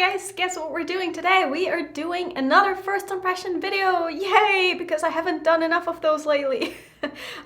Hi guys, guess what we're doing today? We are doing another first impression video, yay, because I haven't done enough of those lately.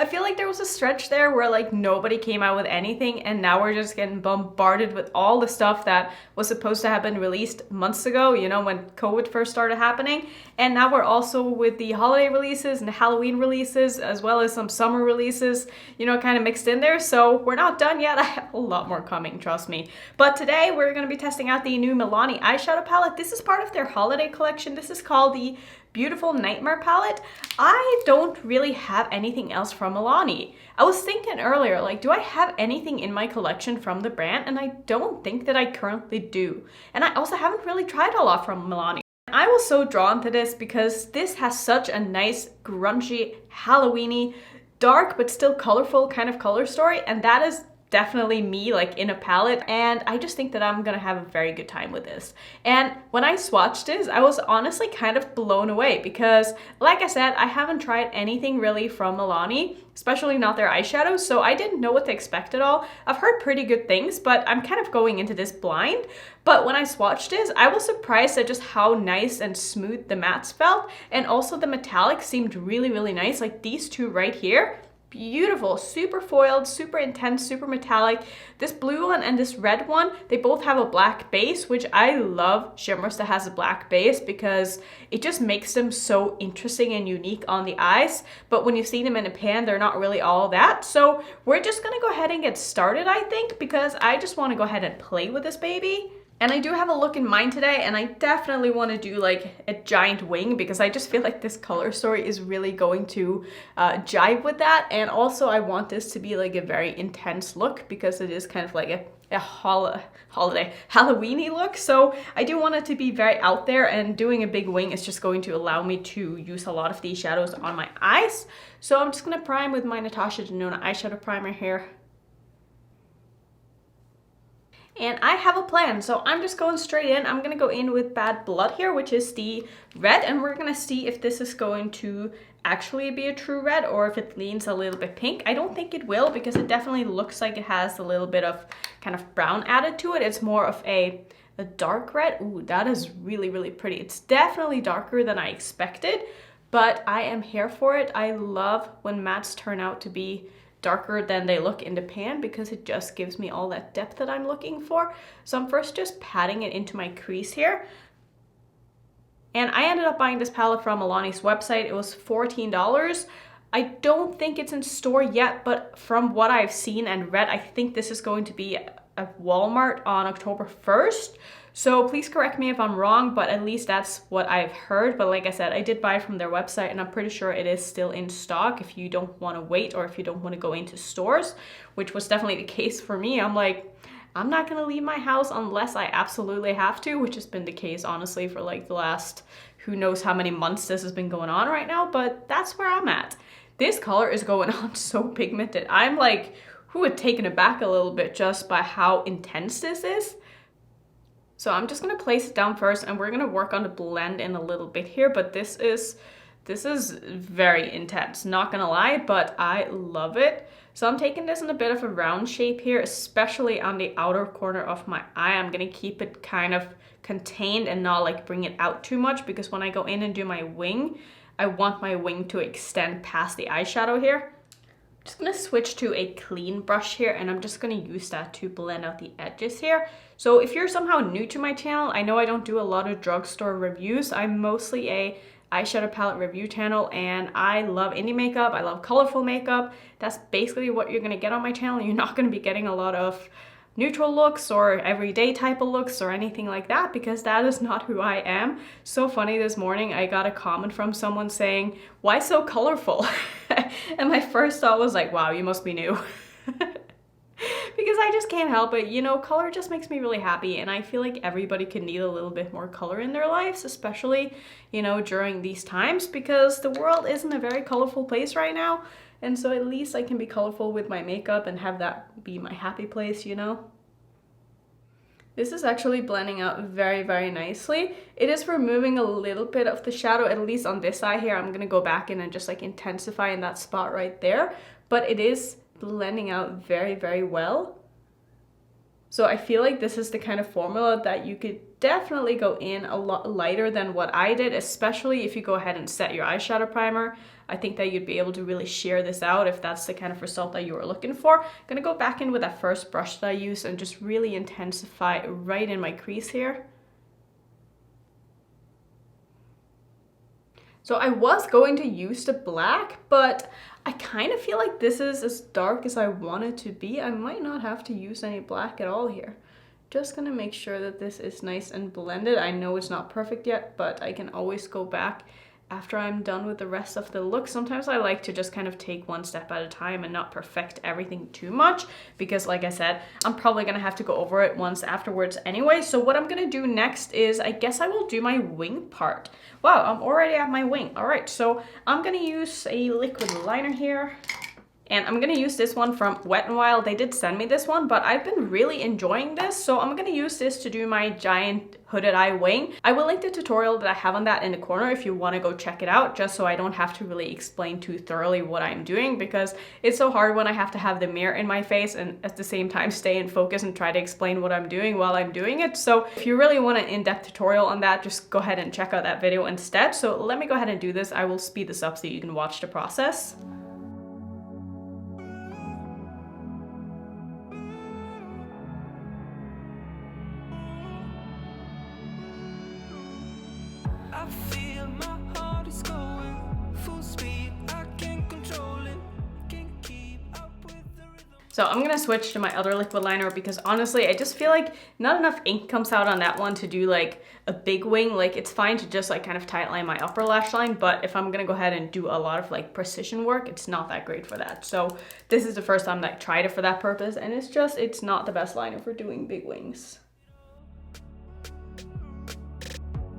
I feel like there was a stretch there where like nobody came out with anything, and now we're just getting bombarded with all the stuff that was supposed to have been released months ago, you know, when COVID first started happening. And now we're also with the holiday releases and Halloween releases, as well as some summer releases, you know, kind of mixed in there. So we're not done yet. I have a lot more coming, trust me. But today we're going to be testing out the new Milani eyeshadow palette. This is part of their holiday collection. This is called the Beautiful Nightmare palette. I don't really have anything else from Milani. I was thinking earlier, like, do I have anything in my collection from the brand? And I don't think that I currently do. And I also haven't really tried a lot from Milani. I was so drawn to this because this has such a nice, grungy, Halloween-y, dark but still colorful kind of color story, and that is definitely me, like in a palette, and I just think that I'm gonna have a very good time with this. And when I swatched this, I was honestly kind of blown away because, like I said, I haven't tried anything really from Milani, especially not their eyeshadows, so I didn't know what to expect at all. I've heard pretty good things, but I'm kind of going into this blind. But when I swatched this, I was surprised at just how nice and smooth the mattes felt, and also the metallic seemed really, really nice. Like these two right here, beautiful, super foiled, super intense, super metallic. This blue one and this red one, they both have a black base, which I love shimmers that has a black base because it just makes them so interesting and unique on the eyes. But when you see them in a pan, they're not really all that. So we're just gonna go ahead and get started, I think, because I just want to go ahead and play with this baby. And I do have a look in mind today, and I definitely want to do like a giant wing because I just feel like this color story is really going to jive with that. And also I want this to be like a very intense look because it is kind of like a holiday Halloween-y look. So I do want it to be very out there, and doing a big wing is just going to allow me to use a lot of these shadows on my eyes. So I'm just going to prime with my Natasha Denona eyeshadow primer here. And I have a plan, so I'm just going straight in. I'm gonna go in with Bad Blood here, which is the red, and we're gonna see if this is going to actually be a true red or if it leans a little bit pink. I don't think it will because it definitely looks like it has a little bit of kind of brown added to it. It's more of a dark red. Ooh, that is really, really pretty. It's definitely darker than I expected, but I am here for it. I love when mattes turn out to be darker than they look in the pan because it just gives me all that depth that I'm looking for. So I'm first just patting it into my crease here. And I ended up buying this palette from Milani's website. It was $14. I don't think it's in store yet, but from what I've seen and read, I think this is going to be at Walmart on October 1st. So please correct me if I'm wrong, but at least that's what I've heard. But like I said, I did buy it from their website, and I'm pretty sure it is still in stock if you don't want to wait or if you don't want to go into stores, which was definitely the case for me. I'm like, I'm not going to leave my house unless I absolutely have to, which has been the case, honestly, for like the last who knows how many months this has been going on right now, but that's where I'm at. This color is going on so pigmented. I'm like, who had taken aback a little bit just by how intense this is. So I'm just gonna place it down first, and we're gonna work on the blend in a little bit here, but this is very intense, not gonna lie, but I love it. So I'm taking this in a bit of a round shape here, especially on the outer corner of my eye. I'm gonna keep it kind of contained and not like bring it out too much, because when I go in and do my wing, I want my wing to extend past the eyeshadow here. Just gonna switch to a clean brush here, and I'm just gonna use that to blend out the edges here. So if you're somehow new to my channel, I know I don't do a lot of drugstore reviews. I'm mostly a eyeshadow palette review channel, and I love indie makeup, I love colorful makeup. That's basically what you're gonna get on my channel. You're not gonna be getting a lot of neutral looks or everyday type of looks or anything like that, because that is not who I am. So funny, this morning I got a comment from someone saying, why so colorful? And my first thought was like, wow, you must be new. Because I just can't help it, you know, color just makes me really happy, and I feel like everybody can need a little bit more color in their lives, especially, you know, during these times, because the world isn't a very colorful place right now. And so at least I can be colorful with my makeup and have that be my happy place, you know? This is actually blending out very, very nicely. It is removing a little bit of the shadow, at least on this eye here. I'm gonna go back in and just like intensify in that spot right there. But it is blending out very, very well. So I feel like this is the kind of formula that you could definitely go in a lot lighter than what I did, especially if you go ahead and set your eyeshadow primer. I think that you'd be able to really sheer this out if that's the kind of result that you were looking for. I'm gonna go back in with that first brush that I used and just really intensify right in my crease here. So I was going to use the black, but I kind of feel like this is as dark as I want it to be. I might not have to use any black at all here. Just gonna make sure that this is nice and blended. I know it's not perfect yet, but I can always go back after I'm done with the rest of the look. Sometimes I like to just kind of take one step at a time and not perfect everything too much, because like I said, I'm probably gonna have to go over it once afterwards anyway. So what I'm gonna do next is, I guess I will do my wing part. Wow, I'm already at my wing. All right, so I'm gonna use a liquid liner here. And I'm gonna use this one from Wet n Wild. They did send me this one, but I've been really enjoying this. So I'm gonna use this to do my giant hooded eye wing. I will link the tutorial that I have on that in the corner if you wanna go check it out, just so I don't have to really explain too thoroughly what I'm doing, because it's so hard when I have to have the mirror in my face and at the same time stay in focus and try to explain what I'm doing while I'm doing it. So if you really want an in-depth tutorial on that, just go ahead and check out that video instead. So let me go ahead and do this. I will speed this up so you can watch the process. I feel my heart is going full speed. I can't control it. Can't keep up with the rhythm. So I'm gonna switch to my other liquid liner, because honestly, I just feel like not enough ink comes out on that one to do like a big wing. Like it's fine to just like kind of tight line my upper lash line, but if I'm gonna go ahead and do a lot of like precision work, it's not that great for that. So this is the first time that I tried it for that purpose, and it's not the best liner for doing big wings.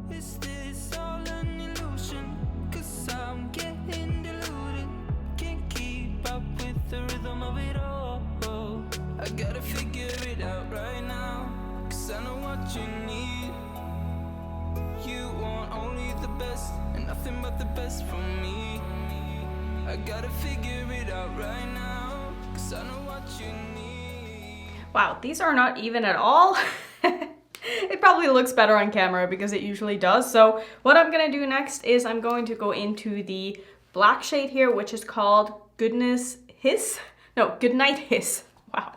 Is this all an illusion? 'Cause I'm getting deluded. Can't keep up with the rhythm of it all. I gotta figure it out right now. 'Cause I know what you need. You want only the best and nothing but the best from me. I gotta figure it out right now. 'Cause I know what you need. Wow, these are not even at all. It probably looks better on camera because it usually does. So what I'm gonna do next is I'm going to go into the black shade here, which is called Goodnight Hiss. Wow.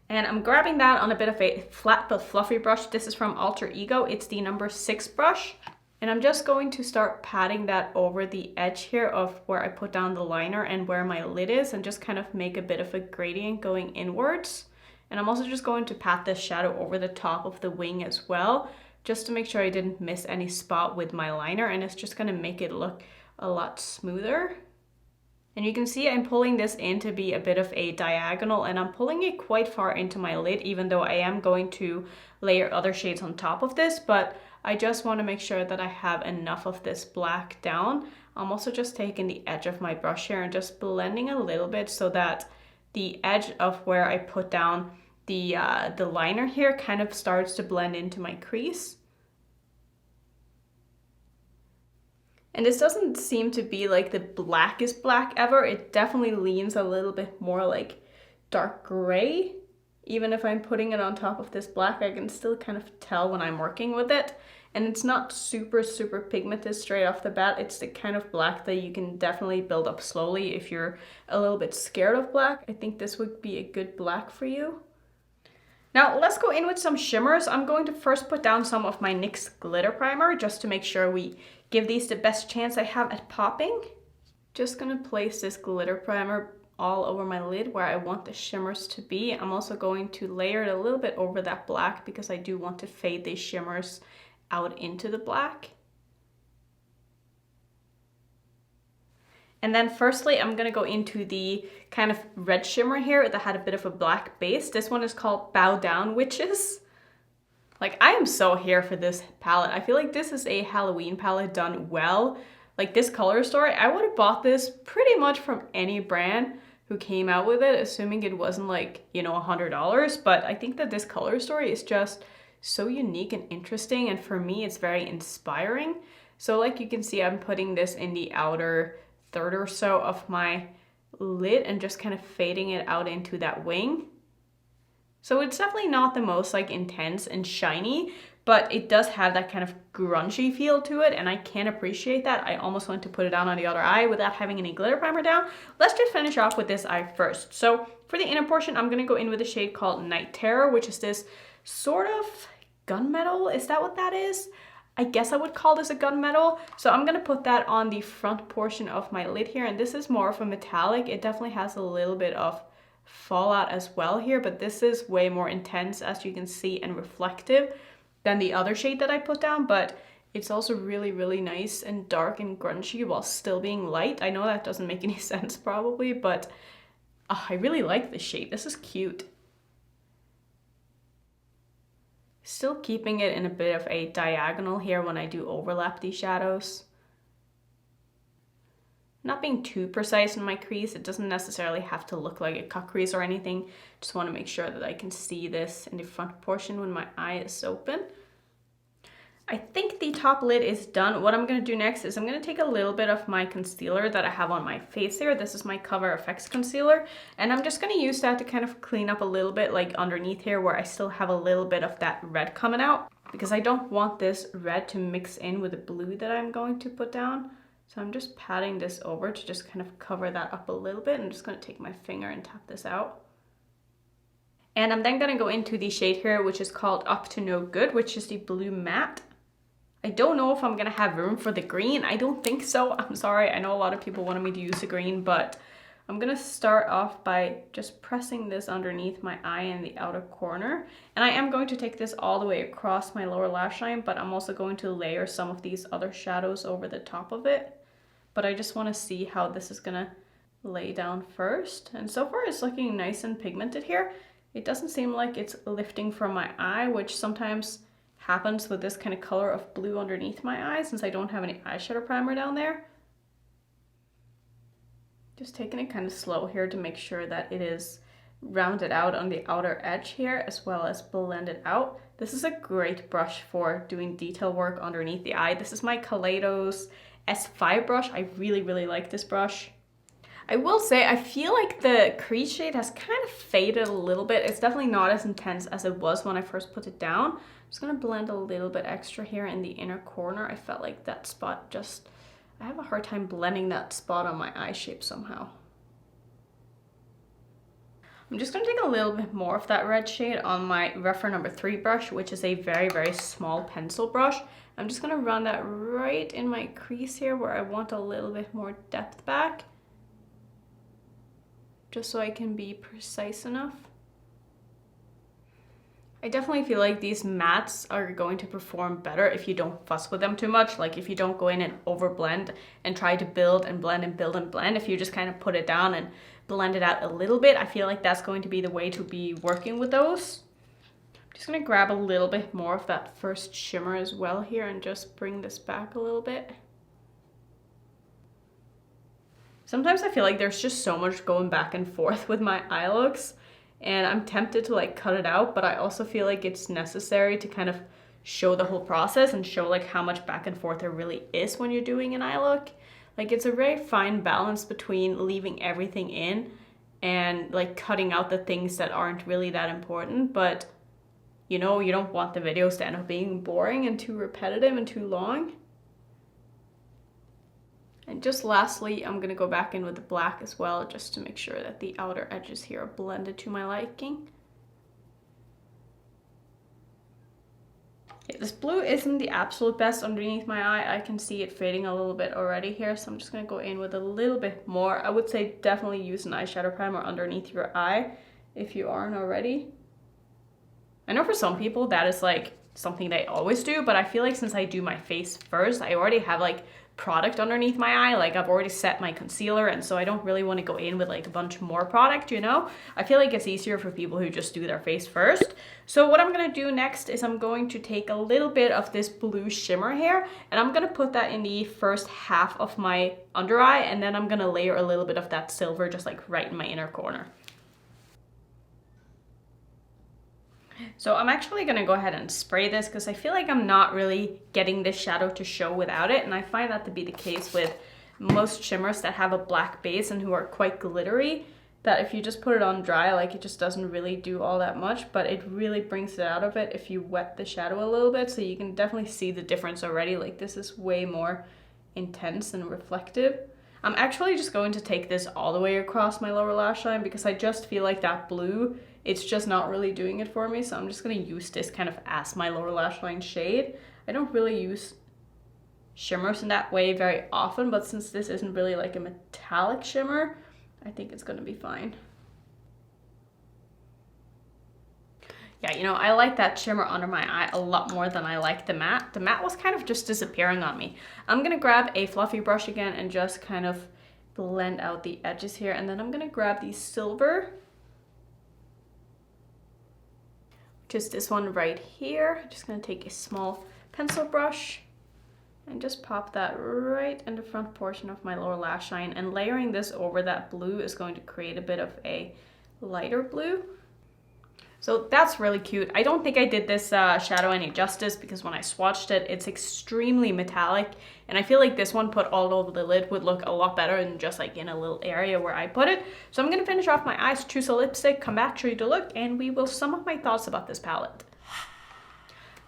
And I'm grabbing that on a bit of a flat but fluffy brush. This is from Alter Ego. It's the number 6 brush. And I'm just going to start patting that over the edge here of where I put down the liner and where my lid is, and just kind of make a bit of a gradient going inwards. And I'm also just going to pat this shadow over the top of the wing as well, just to make sure I didn't miss any spot with my liner, and it's just gonna make it look a lot smoother. And you can see I'm pulling this in to be a bit of a diagonal, and I'm pulling it quite far into my lid, even though I am going to layer other shades on top of this, but I just want to make sure that I have enough of this black down. I'm also just taking the edge of my brush here and just blending a little bit so that the edge of where I put down the liner here kind of starts to blend into my crease. And this doesn't seem to be like the blackest black ever. It definitely leans a little bit more like dark gray. Even if I'm putting it on top of this black, I can still kind of tell when I'm working with it. And it's not super, super pigmented straight off the bat. It's the kind of black that you can definitely build up slowly if you're a little bit scared of black. I think this would be a good black for you. Now let's go in with some shimmers. I'm going to first put down some of my NYX glitter primer just to make sure we give these the best chance I have at popping. Just gonna place this glitter primer all over my lid where I want the shimmers to be. I'm also going to layer it a little bit over that black because I do want to fade these shimmers out into the black. And then firstly, I'm gonna go into the kind of red shimmer here that had a bit of a black base. This one is called Bow Down Witches. Like, I am so here for this palette. I feel like this is a Halloween palette done well. Like this color story, I would have bought this pretty much from any brand who came out with it, assuming it wasn't like, you know, $100. But I think that this color story is just so unique and interesting. And for me, it's very inspiring. So like you can see, I'm putting this in the outer third or so of my lid and just kind of fading it out into that wing. So it's definitely not the most like intense and shiny, but it does have that kind of grungy feel to it, and I can appreciate that. I almost want to put it down on the other eye without having any glitter primer down. Let's just finish off with this eye first. So for the inner portion, I'm gonna go in with a shade called Night Terror, which is this sort of gunmetal. Is that what that is? I guess I would call this a gunmetal. So I'm gonna put that on the front portion of my lid here, and this is more of a metallic. It definitely has a little bit of fallout as well here, but this is way more intense, as you can see, and reflective than the other shade that I put down, but it's also really, really nice and dark and grungy while still being light. I know that doesn't make any sense probably, but I really like this shade. This is cute. Still keeping it in a bit of a diagonal here when I do overlap these shadows. Not being too precise in my crease. It doesn't necessarily have to look like a cut crease or anything. Just want to make sure that I can see this in the front portion when my eye is open. I think the top lid is done. What I'm going to do next is I'm going to take a little bit of my concealer that I have on my face here. This is my Cover FX concealer, and I'm just going to use that to kind of clean up a little bit like underneath here where I still have a little bit of that red coming out, because I don't want this red to mix in with the blue that I'm going to put down. So I'm just patting this over to just kind of cover that up a little bit. I'm just going to take my finger and tap this out. And I'm then going to go into the shade here, which is called Up to No Good, which is the blue matte. I don't know if I'm going to have room for the green. I don't think so. I'm sorry. I know a lot of people wanted me to use the green, but I'm going to start off by just pressing this underneath my eye in the outer corner. And I am going to take this all the way across my lower lash line, but I'm also going to layer some of these other shadows over the top of it. But I just want to see how this is going to lay down first. And so far it's looking nice and pigmented here. It doesn't seem like it's lifting from my eye, which sometimes happens with this kind of color of blue underneath my eye since I don't have any eyeshadow primer down there. Just taking it kind of slow here to make sure that it is rounded out on the outer edge here as well as blended out. This is a great brush for doing detail work underneath the eye. This is my Kaleidos S5 brush. I really, really like this brush. I will say I feel like the crease shade has kind of faded a little bit. It's definitely not as intense as it was when I first put it down. I'm just gonna blend a little bit extra here in the inner corner. I felt like that spot just, I have a hard time blending that spot on my eye shape somehow. I'm just gonna take a little bit more of that red shade on my referral number 3 brush, which is a very, very small pencil brush. I'm just gonna run that right in my crease here where I want a little bit more depth back, just so I can be precise enough. I definitely feel like these mattes are going to perform better if you don't fuss with them too much. Like if you don't go in and over blend and try to build and blend and build and blend. If you just kind of put it down and blend it out a little bit, I feel like that's going to be the way to be working with those. I'm just gonna grab a little bit more of that first shimmer as well here and just bring this back a little bit. Sometimes I feel like there's just so much going back and forth with my eye looks, and I'm tempted to like cut it out, but I also feel like it's necessary to kind of show the whole process and show like how much back and forth there really is when you're doing an eye look. Like it's a very fine balance between leaving everything in and like cutting out the things that aren't really that important, but you know, you don't want the videos to end up being boring and too repetitive and too long. And just lastly, I'm gonna go back in with the black as well, just to make sure that the outer edges here are blended to my liking. Okay, this blue isn't the absolute best underneath my eye. I can see it fading a little bit already here, so I'm just gonna go in with a little bit more. I would say definitely use an eyeshadow primer underneath your eye if you aren't already. I know for some people that is like something they always do, but I feel like since I do my face first, I already have like product underneath my eye. Like I've already set my concealer, and so I don't really want to go in with like a bunch more product, you know? I feel like it's easier for people who just do their face first. So what I'm gonna do next is I'm going to take a little bit of this blue shimmer here, and I'm gonna put that in the first half of my under eye, and then I'm gonna layer a little bit of that silver just like right in my inner corner. So I'm actually gonna go ahead and spray this because I feel like I'm not really getting this shadow to show without it, and I find that to be the case with most shimmers that have a black base and who are quite glittery. that if you just put it on dry, like it just doesn't really do all that much, but it really brings it out of it if you wet the shadow a little bit. So you can definitely see the difference already. Like this is way more intense and reflective. I'm actually just going to take this all the way across my lower lash line because I just feel like that blue, it's just not really doing it for me. So I'm just gonna use this kind of as my lower lash line shade. I don't really use shimmers in that way very often, but since this isn't really like a metallic shimmer, I think it's gonna be fine. Yeah, you know, I like that shimmer under my eye a lot more than I like the matte. The matte was kind of just disappearing on me. I'm gonna grab a fluffy brush again and just kind of blend out the edges here. And then I'm gonna grab the silver, which is this one right here. I'm just gonna take a small pencil brush and just pop that right in the front portion of my lower lash line, and layering this over that blue is going to create a bit of a lighter blue. So that's really cute. I don't think I did this shadow any justice because when I swatched it, it's extremely metallic, and I feel like this one put all over the lid would look a lot better than just like in a little area where I put it. So I'm gonna finish off my eyes, choose a lipstick, come back, show you the look, and we will sum up my thoughts about this palette.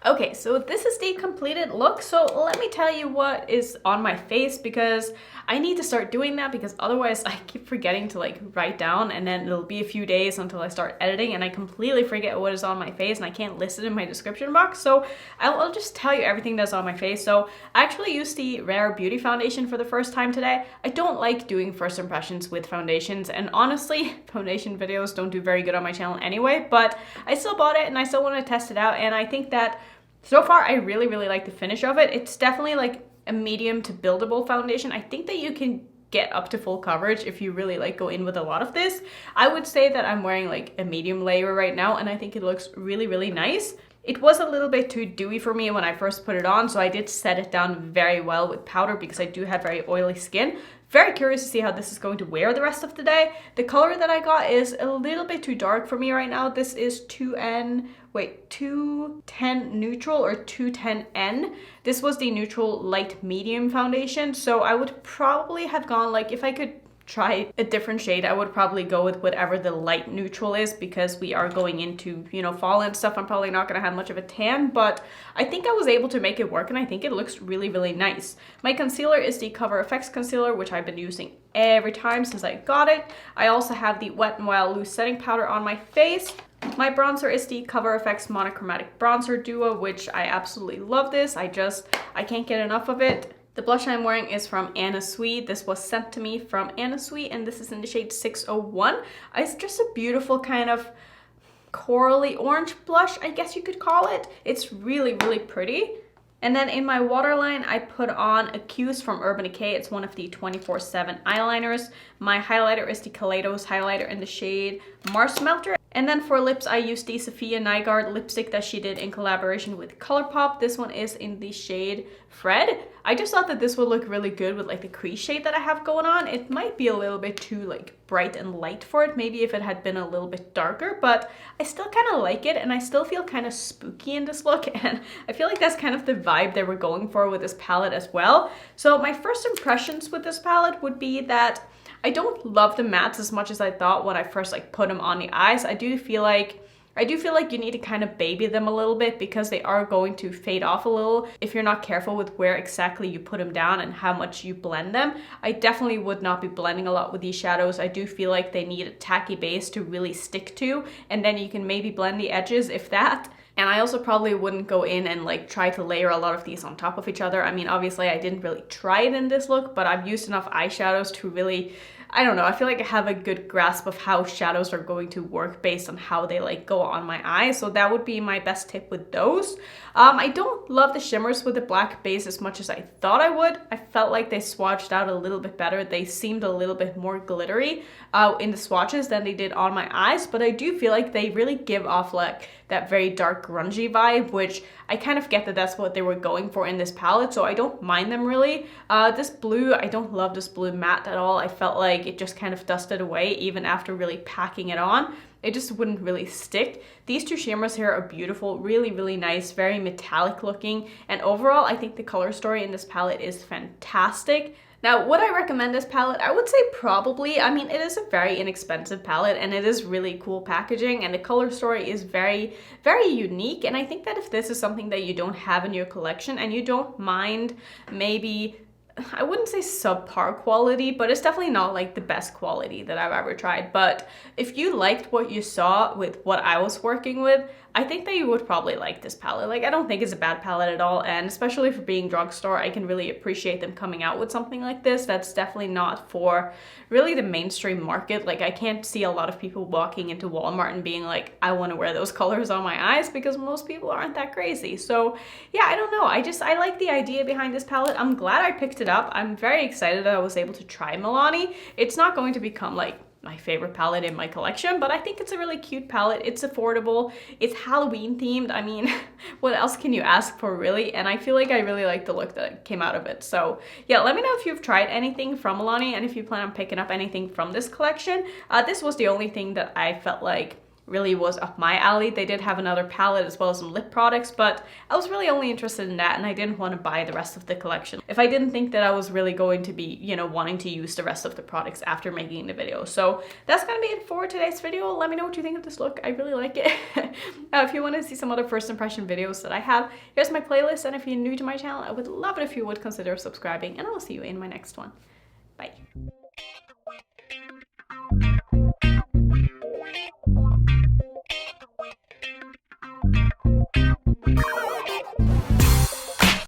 Okay, so this is the completed look. So let me tell you what is on my face, because I need to start doing that, because otherwise I keep forgetting to like write down, and then it'll be a few days until I start editing and I completely forget what is on my face and I can't list it in my description box. So I'll just tell you everything that's on my face. So I actually used the Rare Beauty foundation for the first time today. I don't like doing first impressions with foundations, and honestly, foundation videos don't do very good on my channel anyway, but I still bought it and I still want to test it out, and I think that so far I really like the finish of it. It's definitely like a medium to buildable foundation. I think that you can get up to full coverage if you really like go in with a lot of this. I would say that I'm wearing like a medium layer right now, and I think it looks really nice. It was a little bit too dewy for me when I first put it on, so I did set it down very well with powder because I do have very oily skin. Very curious to see how this is going to wear the rest of the day. The color that I got is a little bit too dark for me right now. This is 210 neutral or 210N. This was the neutral light medium foundation, so I would probably have gone, like, if I could try a different shade, I would probably go with whatever the light neutral is, because we are going into, you know, fall and stuff. I'm probably not gonna have much of a tan, but I think I was able to make it work, and I think it looks really nice. My concealer is the Cover FX concealer, which I've been using every time since I got it. I also have the Wet n Wild loose setting powder on my face. My bronzer is the Cover FX monochromatic bronzer duo, which I absolutely love this. I can't get enough of it. The blush I'm wearing is from Anna Sui. This was sent to me from Anna Sui, and this is in the shade 601. It's just a beautiful kind of corally orange blush, I guess you could call it. It's really pretty. And then in my waterline, I put on Accused from Urban Decay. It's one of the 24/7 eyeliners. My highlighter is the Kaleidos highlighter in the shade Mars Melter. And then for lips, I used the Safiya Nygard lipstick that she did in collaboration with Colourpop. This one is in the shade Fred. I just thought that this would look really good with like the crease shade that I have going on. It might be a little bit too like bright and light for it, maybe if it had been a little bit darker, but I still kind of like it, and I still feel kind of spooky in this look, and I feel like that's kind of the vibe they were going for with this palette as well. So my first impressions with this palette would be that I don't love the mattes as much as I thought when I first like put them on the eyes. I do feel like you need to kind of baby them a little bit, because they are going to fade off a little if you're not careful with where exactly you put them down and how much you blend them. I definitely would not be blending a lot with these shadows. I do feel like they need a tacky base to really stick to, and then you can maybe blend the edges, if that. And I also probably wouldn't go in and like try to layer a lot of these on top of each other. I mean, obviously I didn't really try it in this look, but I've used enough eyeshadows to really, I don't know, I feel like I have a good grasp of how shadows are going to work based on how they like go on my eyes. So that would be my best tip with those. I don't love the shimmers with the black base as much as I thought I would. I felt like they swatched out a little bit better. They seemed a little bit more glittery in the swatches than they did on my eyes, but I do feel like they really give off like that very dark grungy vibe, which I kind of get that that's what they were going for in this palette, so I don't mind them really. This blue, I don't love this blue matte at all. I felt like it just kind of dusted away even after really packing it on. It just wouldn't really stick. These two shimmers here are beautiful, really nice, very metallic looking, and overall I think the color story in this palette is fantastic. Now, would I recommend this palette? I would say probably. I mean, it is a very inexpensive palette and it is really cool packaging, and the color story is very, very unique. And I think that if this is something that you don't have in your collection and you don't mind maybe, I wouldn't say subpar quality, but it's definitely not like the best quality that I've ever tried. But if you liked what you saw with what I was working with, I think that you would probably like this palette. Like, I don't think it's a bad palette at all, and especially for being drugstore, I can really appreciate them coming out with something like this that's definitely not for really the mainstream market. Like, I can't see a lot of people walking into Walmart and being like, I want to wear those colors on my eyes, because most people aren't that crazy. So yeah, I don't know. I like the idea behind this palette. I'm glad I picked it up. I'm very excited that I was able to try Milani. It's not going to become like my favorite palette in my collection, but I think it's a really cute palette. It's affordable. It's Halloween themed. I mean, what else can you ask for, really? And I feel like I really like the look that came out of it. So yeah, let me know if you've tried anything from Milani and if you plan on picking up anything from this collection. This was the only thing that I felt like really was up my alley. They did have another palette as well as some lip products, but I was really only interested in that and I didn't want to buy the rest of the collection if I didn't think that I was really going to be, you know, wanting to use the rest of the products after making the video. So that's gonna be it for today's video. Let me know what you think of this look. I really like it. If you want to see some other first impression videos that I have, here's my playlist, and if you're new to my channel, I would love it if you would consider subscribing, and I'll see you in my next one. Bye.